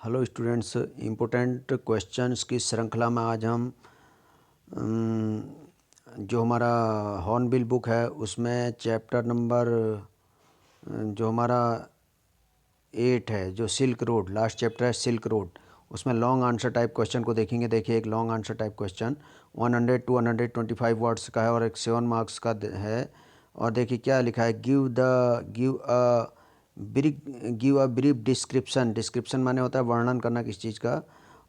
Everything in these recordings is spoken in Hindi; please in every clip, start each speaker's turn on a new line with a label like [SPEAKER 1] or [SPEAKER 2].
[SPEAKER 1] हेलो स्टूडेंट्स, इम्पोर्टेंट क्वेश्चंस की श्रृंखला में आज हम जो हमारा हॉर्नबिल बुक है उसमें चैप्टर नंबर जो हमारा 8 है, जो सिल्क रोड, लास्ट चैप्टर है सिल्क रोड, उसमें लॉन्ग आंसर टाइप क्वेश्चन को देखेंगे। देखिए, एक long answer type question 100 to 125 words का है और एक 7 मार्क्स का है। और देखिए क्या लिखा है, give a brief description. Description माने होता है वर्णन करना किसी चीज़ का।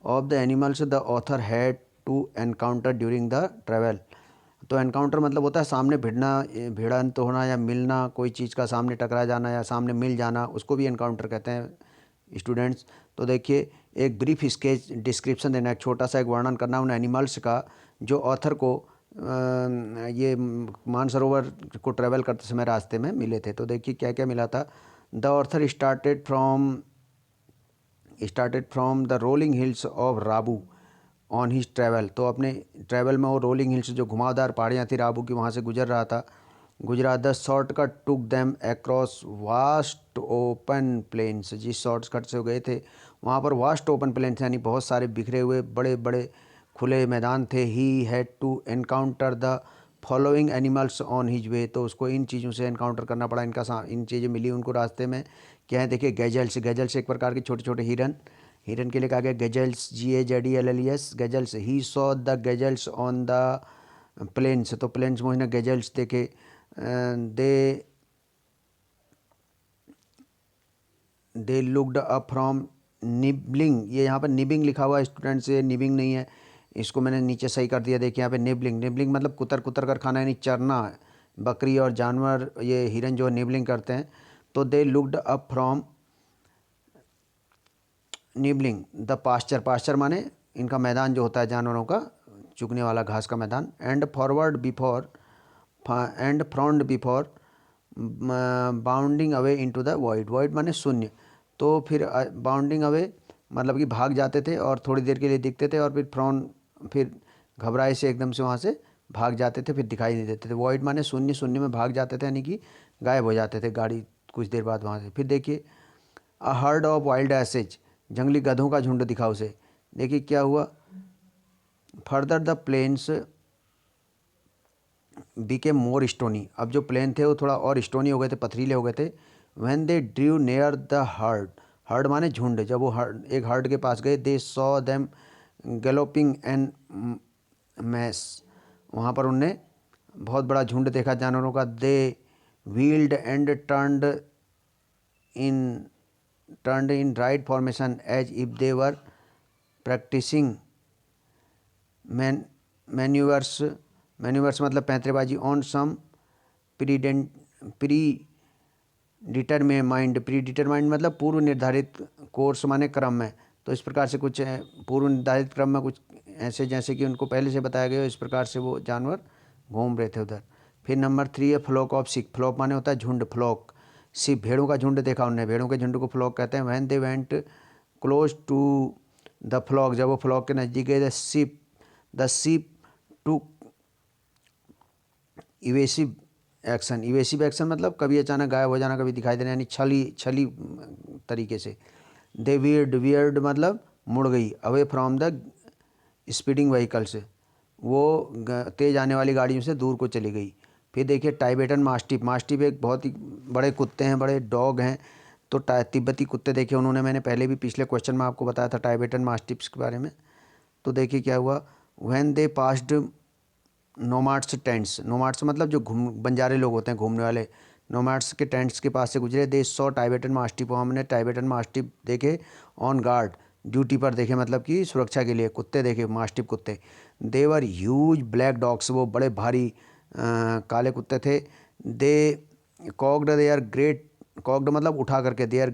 [SPEAKER 1] Of the animals the author had to encounter during the travel. तो एनकाउंटर मतलब होता है सामने भिड़ंत होना या मिलना, कोई चीज़ का सामने टकरा जाना या सामने मिल जाना, उसको भी एनकाउंटर कहते हैं स्टूडेंट्स। तो देखिए, एक ब्रीफ स्केच डिस्क्रिप्शन देना, एक छोटा सा एक वर्णन करना उन एनिमल्स का जो ऑथर को ये मानसरोवर को ट्रैवल करते समय रास्ते में मिले थे। तो देखिए क्या क्या मिला था। The author started from the rolling hills of Rabu on his travel. तो अपने ट्रैवल में वो रोलिंग हिल्स जो घुमावदार पहाड़ियाँ थी राबू की, वहाँ से गुजरा। The shortcut took them across vast open plains. जिस शॉर्टकट से वो गए थे वहाँ पर वास्ट ओपन प्लेन्स यानी बहुत सारे बिखरे हुए बड़े बड़े खुले मैदान थे। He had to encounter the following animals on his way. तो उसको इन चीज़ों से एनकाउंटर करना पड़ा, इन चीज़ें मिली उनको रास्ते में। क्या है, देखिए, गैजल्स एक प्रकार के छोटे छोटे हिरन के लिए कहा गया gazelles, GAZELS, gazelles. He saw the gazelles on the plains. तो प्लेन्स में उसने गैजल्स देखे। They looked up from nibbling. ये यहाँ पर निबिंग लिखा हुआ है स्टूडेंट्स, ये निबिंग नहीं है, इसको मैंने नीचे सही कर दिया। देखिए यहाँ पे निबलिंग मतलब कुतर कुतर कर खाना यानी चरना। बकरी और जानवर, ये हिरन जो निबलिंग करते हैं। तो they looked up from nibbling the pasture माने इनका मैदान जो होता है जानवरों का चुगने वाला घास का मैदान। And frond before bounding away into the void माने शून्य। तो फिर बाउंडिंग अवे मतलब कि भाग जाते थे और थोड़ी देर के लिए दिखते थे और फिर घबराए से एकदम से वहाँ से भाग जाते थे, फिर दिखाई नहीं देते थे। वॉइड माने शून्य, शून्य में भाग जाते थे यानी कि गायब हो जाते थे गाड़ी कुछ देर बाद वहाँ से। फिर देखिए, a herd of wild asses, जंगली गधों का झुंड दिखा उसे। देखिए क्या हुआ, further the plains became more stony. अब जो प्लेन थे वो थोड़ा और स्टोनी हो गए थे, पथरीले हो गए थे। When they drew near the herd माने झुंड, जब वो एक हर्ड के पास गए, they saw them galloping en masse. वहाँ पर उनने बहुत बड़ा झुंड देखा जानवरों का। They wheeled and in right formation as if they were practising manoeuvres मतलब पैंतरेबाजी ऑन सम प्री डिटरमाइंड मतलब पूर्व निर्धारित कोर्स माने क्रम में। तो इस प्रकार से कुछ पूर्व निर्धारित क्रम में कुछ ऐसे जैसे कि उनको पहले से बताया गया, इस प्रकार से वो जानवर घूम रहे थे उधर। फिर नंबर 3 है फ्लॉक ऑफ सिक। फ्लॉक माने होता है झुंड, फ्लॉक सिप भेड़ों का झुंड देखा उन्होंने, भेड़ों के झुंड को फ्लॉक कहते हैं। When they went close to the flock, जब वो फ्लॉक के नज़दीक गए, the ship to evasive action मतलब कभी अचानक गायब हो जाना, कभी दिखाई देना यानी छली तरीके से। दे वियर्ड मतलब मुड़ गई, away from the speeding vehicle से, वो तेज आने वाली गाड़ियों से दूर को चली गई। फिर देखिए टाइबेटन मास्टिफ एक बहुत ही बड़े कुत्ते हैं, बड़े डॉग हैं। तो तिब्बती कुत्ते देखे उन्होंने, मैंने पहले भी पिछले क्वेश्चन में आपको बताया था टाइबेटन मास्टिफ्स के बारे में। तो देखिए क्या हुआ, व्हेन दे पास्ड नोमाड्स मतलब जो बंजारे लोग होते हैं घूमने वाले, नोमाड्स के टेंट्स के पास से गुजरे। दे सॉ टाइबेटन मास्टिफ, हमने टाइबेटन मास्टिफ देखे ऑन गार्ड, ड्यूटी पर देखे मतलब कि सुरक्षा के लिए कुत्ते देखे, मास्टिफ कुत्ते। देवर ह्यूज ब्लैक डॉग्स, वो बड़े भारी काले कुत्ते थे। They cocked, they are great, cocked मतलब उठा करके, they are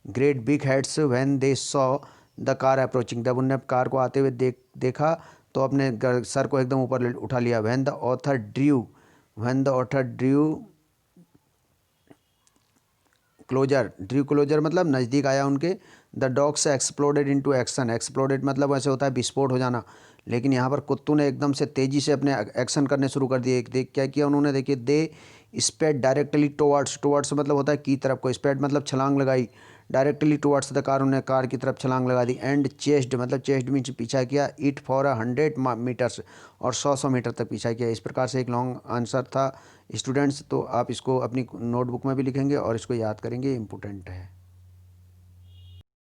[SPEAKER 1] great big heads when they saw the car approaching, जब उनने कार को आते हुए देखा तो अपने सर को एकदम ऊपर उठा लिया। When the author drew closer मतलब नज़दीक आया उनके। The dogs exploded into action, exploded मतलब वैसे होता है विस्फोट हो जाना, लेकिन यहाँ पर कुत्तों ने एकदम से तेज़ी से अपने एक्शन करने शुरू कर दिए। देख क्या किया उन्होंने, देखिए, दे स्पेड डायरेक्टली टुवर्ड्स मतलब होता है की तरफ को, स्पेड मतलब छलांग लगाई डायरेक्टली टुवर्ड्स द कार, उन्हें कार की तरफ छलांग लगा दी। एंड चेस्ड मतलब चेस्ड मीन्स पीछा किया, इट फॉर 100 मीटर्स और 100 मीटर तक पीछा किया। इस प्रकार से एक लॉन्ग आंसर था स्टूडेंट्स। तो आप इसको अपनी नोटबुक में भी लिखेंगे और इसको याद करेंगे, इम्पोर्टेंट है।